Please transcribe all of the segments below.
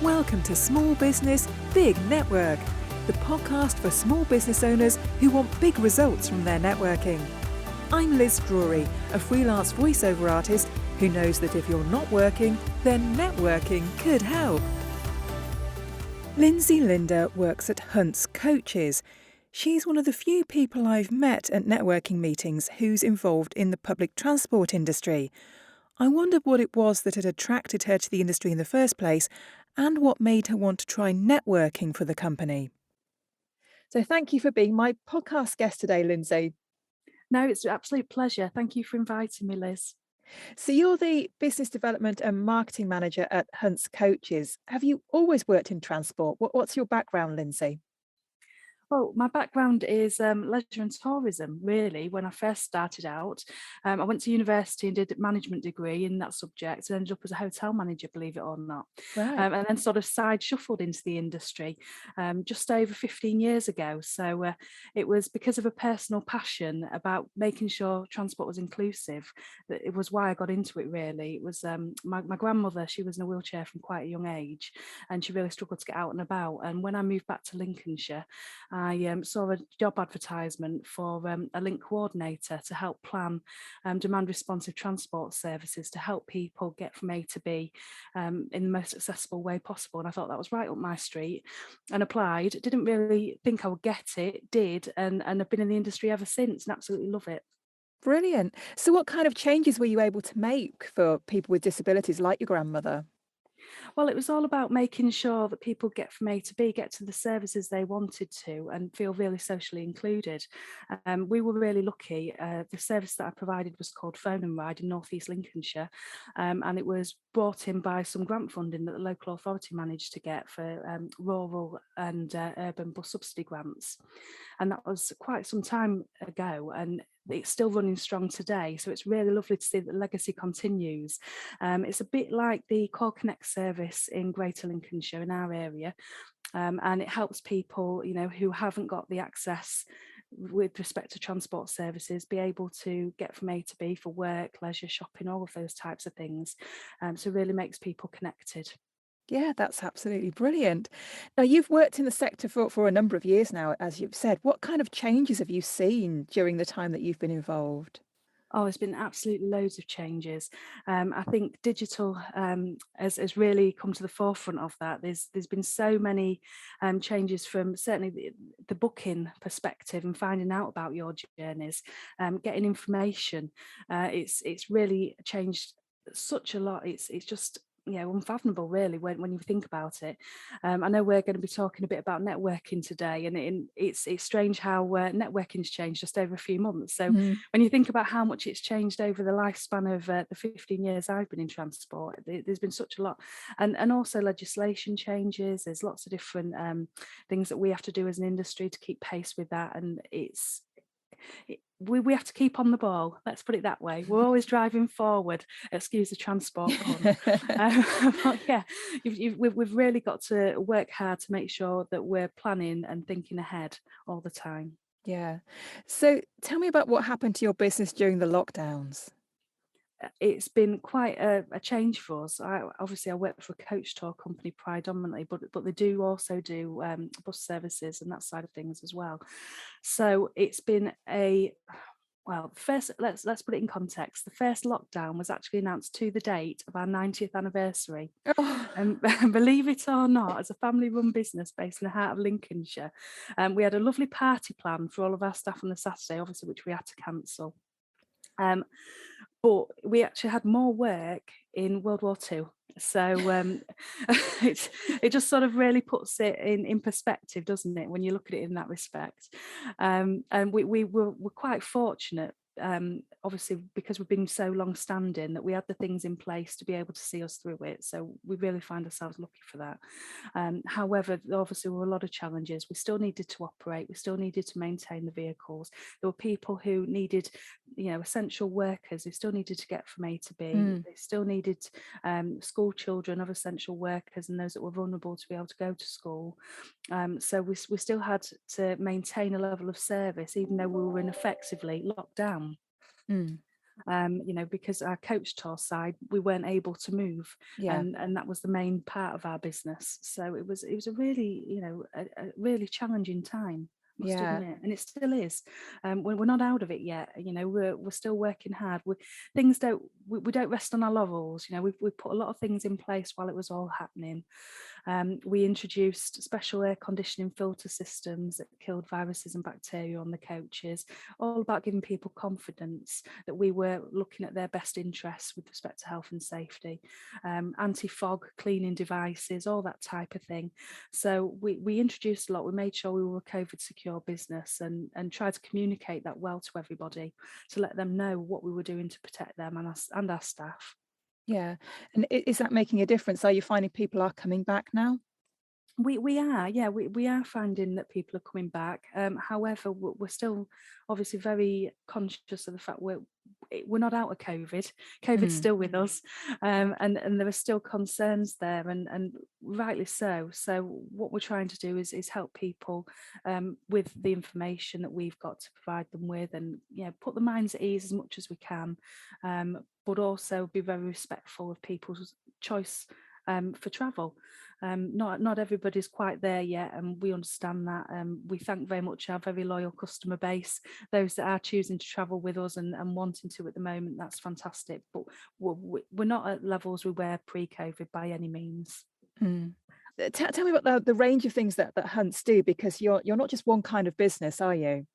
Welcome to Small Business, Big Network, the podcast for small business owners who want big results from their networking. I'm Liz Drury, a freelance voiceover artist who knows that if you're not working, then networking could help. Lindsay Linder works at Hunt's Coaches. She's one of the few people I've met at networking meetings who's involved in the public transport industry. I wondered what it was that had attracted her to the industry in the first place and what made her want to try networking for the company. So thank you for being my podcast guest today, Lindsay. No, it's an absolute pleasure. Thank you for inviting me, Liz. So you're the Business Development and Marketing Manager at Hunt's Coaches. Have you always worked in transport? What's your background, Lindsay? Well, my background is leisure and tourism, really. When I first started out, I went to university and did a management degree in that subject and ended up as a hotel manager, believe it or not. Right. And then sort of side shuffled into the industry just over 15 years ago. So it was because of a personal passion about making sure transport was inclusive. That it was why I got into it, really. It was my grandmother, she was in a wheelchair from quite a young age and she really struggled to get out and about. And when I moved back to Lincolnshire, I saw a job advertisement for a link coordinator to help plan demand responsive transport services to help people get from A to B in the most accessible way possible. And I thought that was right up my street and applied. Didn't really think I would get it, did, and I've been in the industry ever since and absolutely love it. Brilliant. So what kind of changes were you able to make for people with disabilities like your grandmother? Well, it was all about making sure that people get from A to B, get to the services they wanted to, and feel really socially included. We were really lucky. The service that I provided was called Phone and Ride in North East Lincolnshire, and it was brought in by some grant funding that the local authority managed to get for rural and urban bus subsidy grants. And that was quite some time ago, and it's still running strong today. So it's really lovely to see that the legacy continues. It's a bit like the Call Connect service in Greater Lincolnshire in our area. And it helps people, who haven't got the access with respect to transport services, be able to get from A to B for work, leisure, shopping, all of those types of things. So it really makes people connected. Yeah, that's absolutely brilliant. Now, you've worked in the sector for a number of years now, as you've said. What kind of changes have you seen during the time that you've been involved? Oh, there's been absolutely loads of changes. I think digital has really come to the forefront of that. There's been so many changes from certainly the booking perspective and finding out about your journeys, getting information. It's really changed such a lot. It's just unfathomable really when you think about it. I know we're going to be talking a bit about networking today, and it's strange how networking's changed just over a few months. So Mhm. when you think about how much it's changed over the lifespan of the 15 years I've been in transport, there's been such a lot. And also legislation changes. There's lots of different things that we have to do as an industry to keep pace with that. And we have to keep on the ball. Let's put it that way. We're always driving forward. Excuse the transport pun. But yeah, we've really got to work hard to make sure that we're planning and thinking ahead all the time. Yeah. So tell me about what happened to your business during the lockdowns. It's been quite a change for us. I work for a coach tour company predominantly, but they do also do bus services and that side of things as well. So it's been first let's put it in context. The first lockdown was actually announced to the date of our 90th anniversary. Oh, And believe it or not, as a family-run business based in the heart of Lincolnshire, we had a lovely party plan for all of our staff on the Saturday, obviously, which we had to cancel. Um, but we actually had more work in World War II. So it just sort of really puts it in perspective, doesn't it, when you look at it in that respect? And we're quite fortunate, obviously, because we've been so long standing, that we had the things in place to be able to see us through it. So we really find ourselves lucky for that. However, obviously, there were a lot of challenges. We still needed to operate. We still needed to maintain the vehicles. There were people who needed, essential workers who still needed to get from A to B. mm, They still needed school children of essential workers and those that were vulnerable to be able to go to school. So we still had to maintain a level of service, even though we were in effectively locked down. mm. because our coach tour side, we weren't able to move, Yeah. and that was the main part of our business. So it was a really, a really challenging time, must Yeah. admit, and it still is. We're not out of it yet. We're still working hard. We don't rest on our laurels. We've put a lot of things in place while it was all happening. We introduced special air conditioning filter systems that killed viruses and bacteria on the coaches, all about giving people confidence that we were looking at their best interests with respect to health and safety. Anti-fog cleaning devices, all that type of thing. So we introduced a lot. We made sure we were a COVID secure business, and tried to communicate that well to everybody, to let them know what we were doing to protect them and our staff. Yeah. And is that making a difference? Are you finding people are coming back now? We are, yeah, we are finding that people are coming back. However, we're still obviously very conscious of the fact we're not out of COVID. COVID's Mm. still with us, and there are still concerns there, and rightly so. So what we're trying to do is help people with the information that we've got to provide them with, and put their minds at ease as much as we can, but also be very respectful of people's choice for travel. Not everybody's quite there yet, and we understand that. We thank very much our very loyal customer base, those that are choosing to travel with us and wanting to at the moment. That's fantastic, but we're not at levels we were pre-COVID by any means. Mm. Tell me about the range of things that Hunts do, because you're not just one kind of business, are you?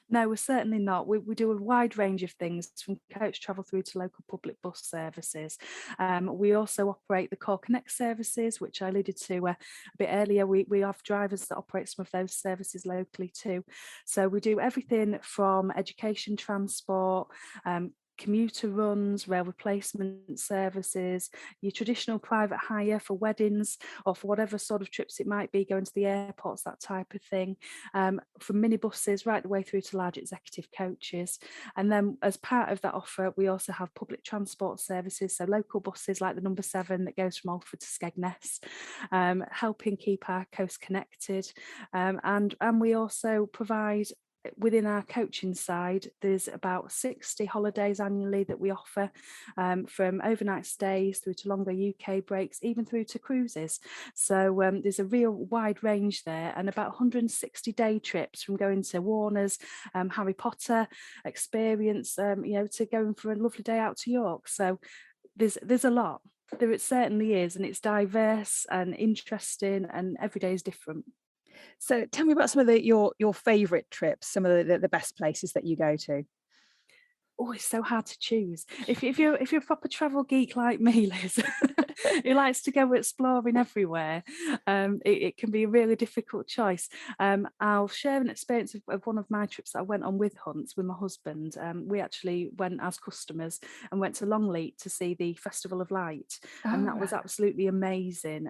No, we're certainly not. We do a wide range of things, from coach travel through to local public bus services. We also operate the Core Connect services, which I alluded to a bit earlier. We have drivers that operate some of those services locally too. So we do everything from education transport, commuter runs, rail replacement services, your traditional private hire for weddings or for whatever sort of trips it might be, going to the airports, that type of thing, from minibuses right the way through to large executive coaches. And then as part of that offer, we also have public transport services, so local buses like the number 7 that goes from Alford to Skegness, helping keep our coast connected. And we also provide, within our coaching side, there's about 60 holidays annually that we offer, from overnight stays through to longer UK breaks, even through to cruises. So there's a real wide range there, and about 160 day trips, from going to Warner's Harry Potter experience, to going for a lovely day out to York. So there's a lot. There it certainly is, and it's diverse and interesting, and every day is different. So tell me about some of your favourite trips, some of the best places that you go to. Oh, it's so hard to choose. If you're a proper travel geek like me, Liz, who likes to go exploring everywhere, it can be a really difficult choice. I'll share an experience of one of my trips that I went on with Hunts with my husband. We actually went as customers and went to Longleat to see the Festival of Light, and Oh, that was right. absolutely amazing.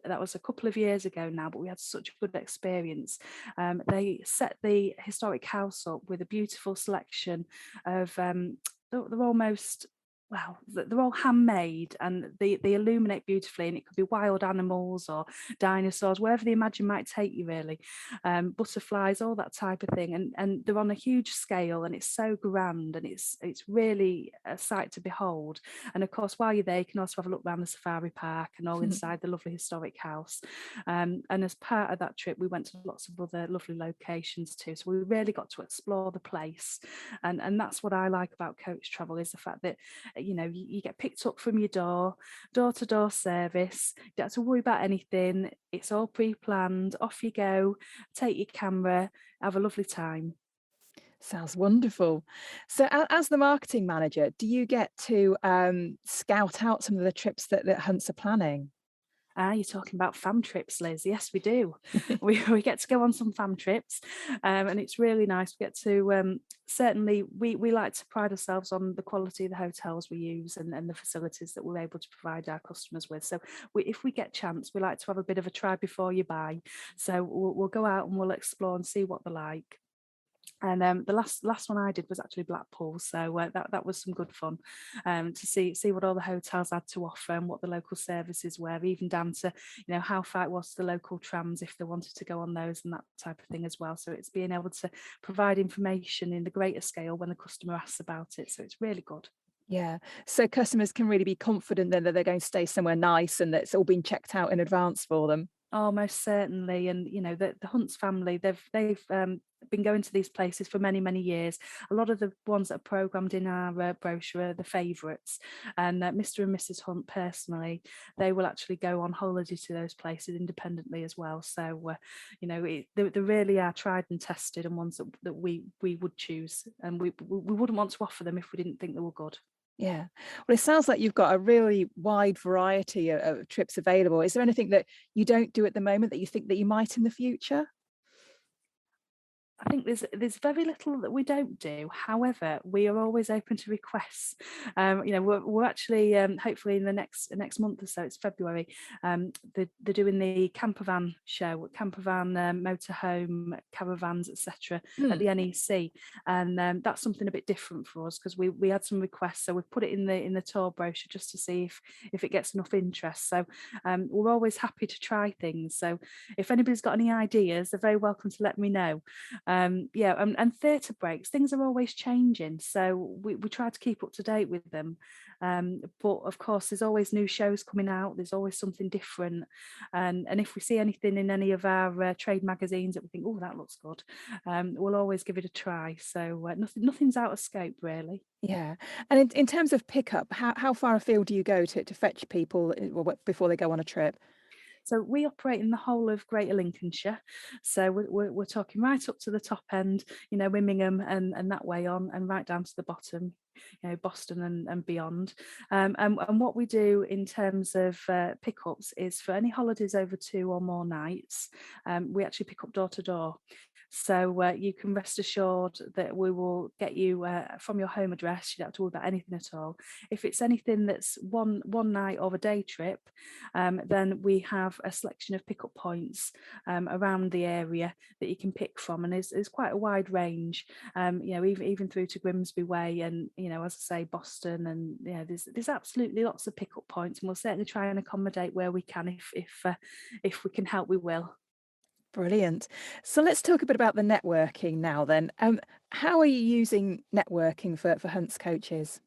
That was a couple of years ago now, but we had such a good experience. They set the historic house up with a beautiful selection of they're almost, well, they're all handmade, and they illuminate beautifully, and it could be wild animals or dinosaurs, wherever the imagine might take you, really. Butterflies, all that type of thing, and they're on a huge scale, and it's so grand, and it's really a sight to behold. And of course, while you're there, you can also have a look around the safari park and all inside the lovely historic house. And as part of that trip, we went to lots of other lovely locations too, so we really got to explore the place. And that's what I like about coach travel, is the fact that you get picked up from your door to door service. You don't have to worry about anything. It's all pre-planned. Off you go, take your camera, have a lovely time. Sounds wonderful. So as the marketing manager, do you get to scout out some of the trips that Hunts are planning? You're talking about fam trips, Liz. Yes, we do. We get to go on some fam trips, and it's really nice. We get to, certainly, we like to pride ourselves on the quality of the hotels we use, and the facilities that we're able to provide our customers with. So if we get chance, we like to have a bit of a try before you buy. So we'll go out and we'll explore and see what they're like. And the last one I did was actually Blackpool, so that was some good fun, to see what all the hotels had to offer and what the local services were, even down to how far it was to the local trams if they wanted to go on those and that type of thing as well. So it's being able to provide information in the greater scale when the customer asks about it. So it's really good. Yeah. So customers can really be confident then that they're going to stay somewhere nice and that it's all been checked out in advance for them. Oh, most certainly, and the Hunts family, they've been going to these places for many many years. A lot of the ones that are programmed in our brochure are the favourites, and Mr. and Mrs. Hunt personally, they will actually go on holiday to those places independently as well. So they really are tried and tested, and ones that we would choose, and we wouldn't want to offer them if we didn't think they were good. Yeah. Well, it sounds like you've got a really wide variety of trips available. Is there anything that you don't do at the moment that you think that you might in the future? I think there's very little that we don't do. However, we are always open to requests. We're actually hopefully in the next month or so. It's February. They're doing the camper van show, camper van, motorhome, caravans, etc. at Hmm. the NEC, and that's something a bit different for us because we had some requests, so we've put it in the tour brochure just to see if it gets enough interest. So we're always happy to try things. So if anybody's got any ideas, they're very welcome to let me know. And theatre breaks, things are always changing, so we try to keep up to date with them. But of course, there's always new shows coming out. There's always something different, and if we see anything in any of our trade magazines that we think, oh, that looks good, we'll always give it a try. So nothing's out of scope, really. Yeah. And in terms of pickup, how far afield do you go to fetch people before they go on a trip? So we operate in the whole of Greater Lincolnshire. So we're talking right up to the top end, Birmingham and that way on, and right down to the bottom, Boston and beyond. And what we do in terms of pickups is for any holidays over 2 or more nights, we actually pick up door to door. So you can rest assured that we will get you from your home address. You don't have to worry about anything at all. If it's anything that's one night or a day trip, then we have a selection of pickup points around the area that you can pick from, and there's quite a wide range. Even through to Grimsby Way, and as I say, Boston, and there's absolutely lots of pickup points, and we'll certainly try and accommodate where we can if we can help, we will. Brilliant. So let's talk a bit about the networking now then. How are you using networking for Hunts coaches?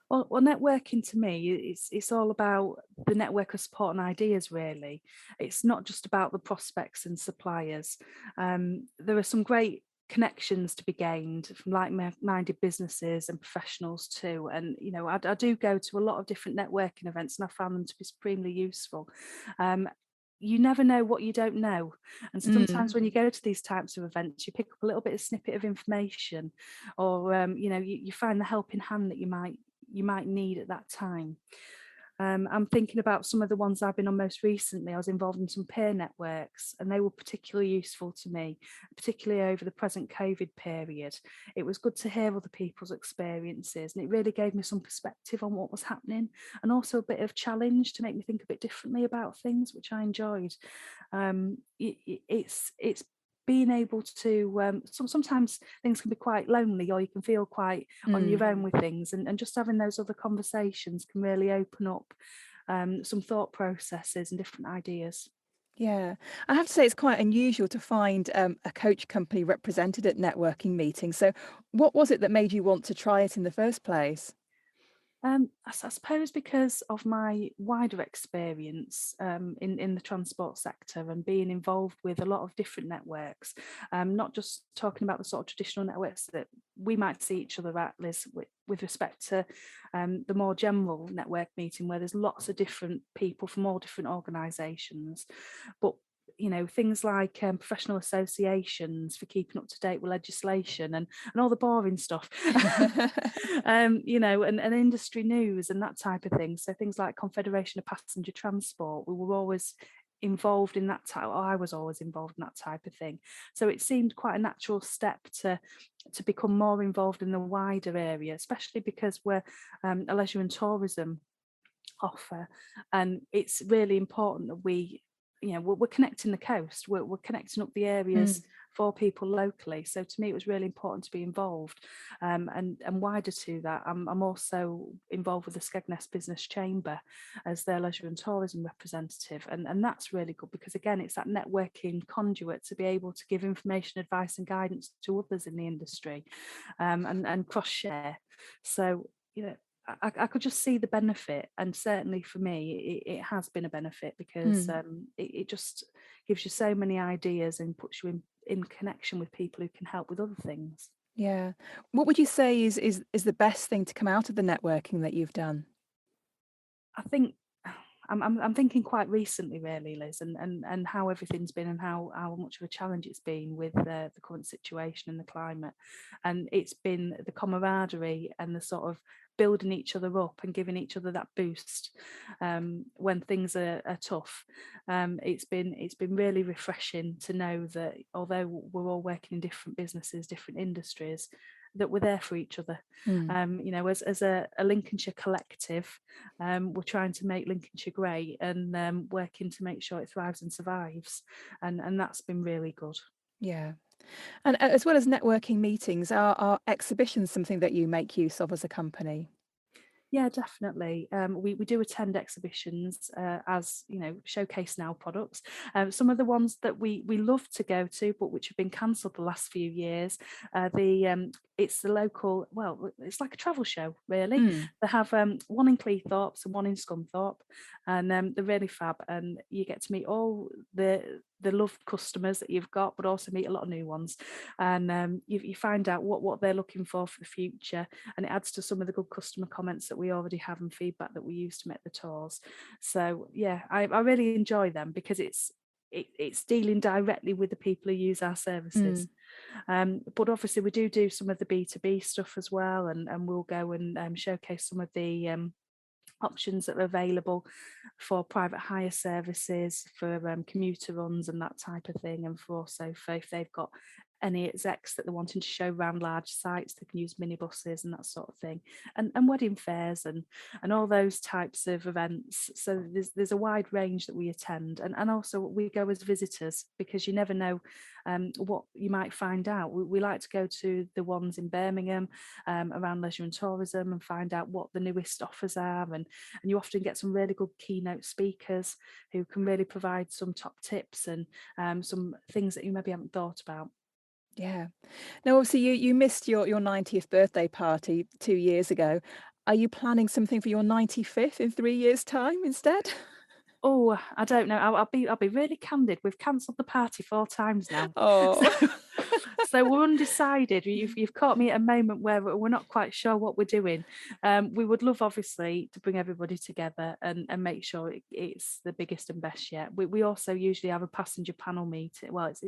Well, networking to me, it's all about the network of support and ideas. Really, it's not just about the prospects and suppliers. There are some great connections to be gained from like-minded businesses and professionals too. And I do go to a lot of different networking events, and I found them to be supremely useful. Um, you never know what you don't know, and Mm. sometimes when you go to these types of events, you pick up a little bit of snippet of information, or you find the helping hand that you might need at that time. I'm thinking about some of the ones I've been on most recently. I was involved in some peer networks, and they were particularly useful to me, particularly over the present COVID period. It was good to hear other people's experiences, and it really gave me some perspective on what was happening, and also a bit of challenge to make me think a bit differently about things, which I enjoyed. It's being able to sometimes things can be quite lonely, or you can feel quite on Mm. your own with things, and just having those other conversations can really open up some thought processes and different ideas. Yeah, I have to say it's quite unusual to find a coach company represented at networking meetings. So, what was it that made you want to try it in the first place? I suppose because of my wider experience in the transport sector and being involved with a lot of different networks, not just talking about the sort of traditional networks that we might see each other at, Liz, with respect to the more general network meeting where there's lots of different people from all different organisations, but things like professional associations for keeping up to date with legislation and all the boring stuff. And industry news and that type of thing. So things like Confederation of Passenger Transport, we were always involved in that type, or I was always involved in that type of thing. So it seemed quite a natural step to become more involved in the wider area, especially because we're a leisure and tourism offer, and it's really important that we're connecting the coast, we're connecting up the areas Mm. for people locally. So to me, it was really important to be involved. And wider to that, I'm also involved with the Skegness Business Chamber as their leisure and tourism representative. And that's really good because, again, it's that networking conduit to be able to give information, advice and guidance to others in the industry, and cross-share. So, I could just see the benefit, and certainly for me, it has been a benefit because Mm. it just gives you so many ideas and puts you in connection with people who can help with other things. Yeah. What would you say is the best thing to come out of the networking that you've done? I think I'm thinking quite recently, really, Liz, and how everything's been and how much of a challenge it's been with the current situation and the climate, and it's been the camaraderie and the sort of building each other up and giving each other that boost when things are tough. It's been really refreshing to know that although we're all working in different businesses, different industries, that we're there for each other. Mm. As a Lincolnshire collective, we're trying to make Lincolnshire great and working to make sure it thrives and survives. And that's been really good. Yeah. And as well as networking meetings, are exhibitions something that you make use of as a company? Yeah, definitely. We do attend exhibitions as showcase now products. Some of the ones that we love to go to, but which have been cancelled the last few years. It's the local. Well, it's like a travel show, really. Mm. They have one in Cleethorpes and one in Scunthorpe, and they're really fab. And you get to meet all the loved customers that you've got, but also meet a lot of new ones. And you find out what they're looking for the future, and it adds to some of the good customer comments that we already have and feedback that we use to make the tours. So yeah, I really enjoy them because it's dealing directly with the people who use our services. Mm. But obviously we do some of the B2B stuff as well, and we'll go and showcase some of the options that are available for private hire services, for commuter runs and that type of thing, and for also for if they've got any execs that they're wanting to show around large sites, they can use minibuses and that sort of thing, and wedding fairs and all those types of events. So there's a wide range that we attend, and also we go as visitors because you never know what you might find out. We like to go to the ones in Birmingham around leisure and tourism and find out what the newest offers are, and you often get some really good keynote speakers who can really provide some top tips and some things that you maybe haven't thought about. Yeah. Now, obviously, you missed your 90th birthday party 2 years ago. Are you planning something for your 95th in 3 years' time instead? Oh, I don't know. I'll be really candid. We've cancelled the party 4 times now, so Oh. so we're undecided. You've caught me at a moment where we're not quite sure what we're doing. We would love, obviously, to bring everybody together and make sure it's the biggest and best yet. We also usually have a passenger panel meeting. Well, it's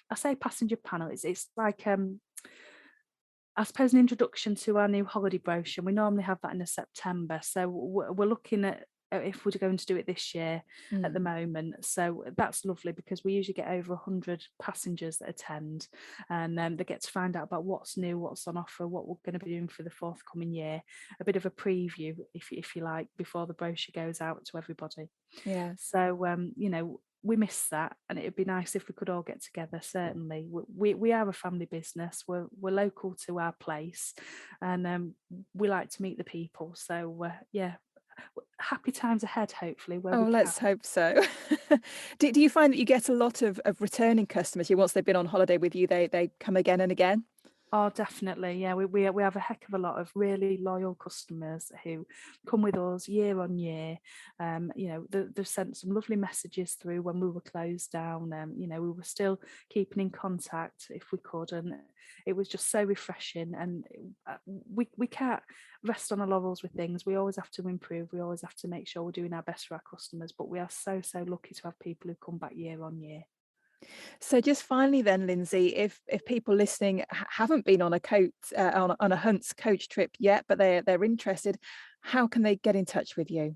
I say passenger panel. It's like I suppose an introduction to our new holiday brochure. We normally have that in September, so we're looking at if we're going to do it this year at the Mm. moment. So that's lovely because we usually get over 100 passengers that attend, and they get to find out about what's new, what's on offer, what we're going to be doing for the forthcoming year, a bit of a preview, if you like, before the brochure goes out to everybody. Yeah. So we miss that, and it'd be nice if we could all get together. Certainly, we are a family business. We're local to our place, and we like to meet the people. So yeah, happy times ahead. Hopefully, where Oh, we can. let's hope so. Do you find that you get a lot of returning customers who, once they've been on holiday with you, they come again and again? Oh, definitely. Yeah, we have a heck of a lot of really loyal customers who come with us year on year. They've sent some lovely messages through when we were closed down. We were still keeping in contact if we could, and it was just so refreshing. And we can't rest on our laurels with things. We always have to improve. We always have to make sure we're doing our best for our customers. But we are so lucky to have people who come back year on year. So just finally then, Lindsay, if people listening haven't been on a on a Hunt's coach trip yet, but they're interested, how can they get in touch with you?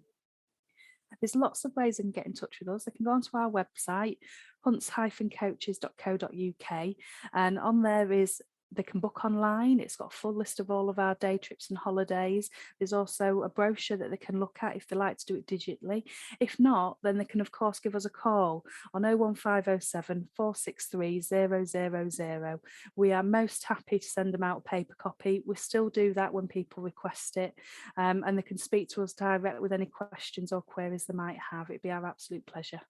There's lots of ways they can get in touch with us. They can go onto our website, hunts-coaches.co.uk, and on there is they can book online. It's got a full list of all of our day trips and holidays. There's also a brochure that they can look at if they like to do it digitally. If not, then they can of course give us a call on 01507 463 000. We are most happy to send them out a paper copy. We still do that when people request it, and they can speak to us direct with any questions or queries they might have. It'd be our absolute pleasure.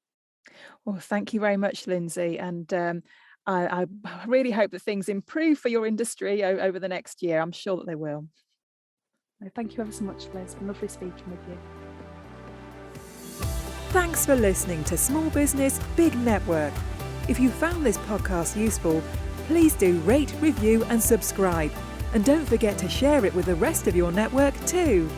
Well, thank you very much, Lindsay. And I really hope that things improve for your industry over the next year. I'm sure that they will. Thank you ever so much, Liz. It's been lovely speaking with you. Thanks for listening to Small Business, Big Network. If you found this podcast useful, please do rate, review and subscribe. And don't forget to share it with the rest of your network too.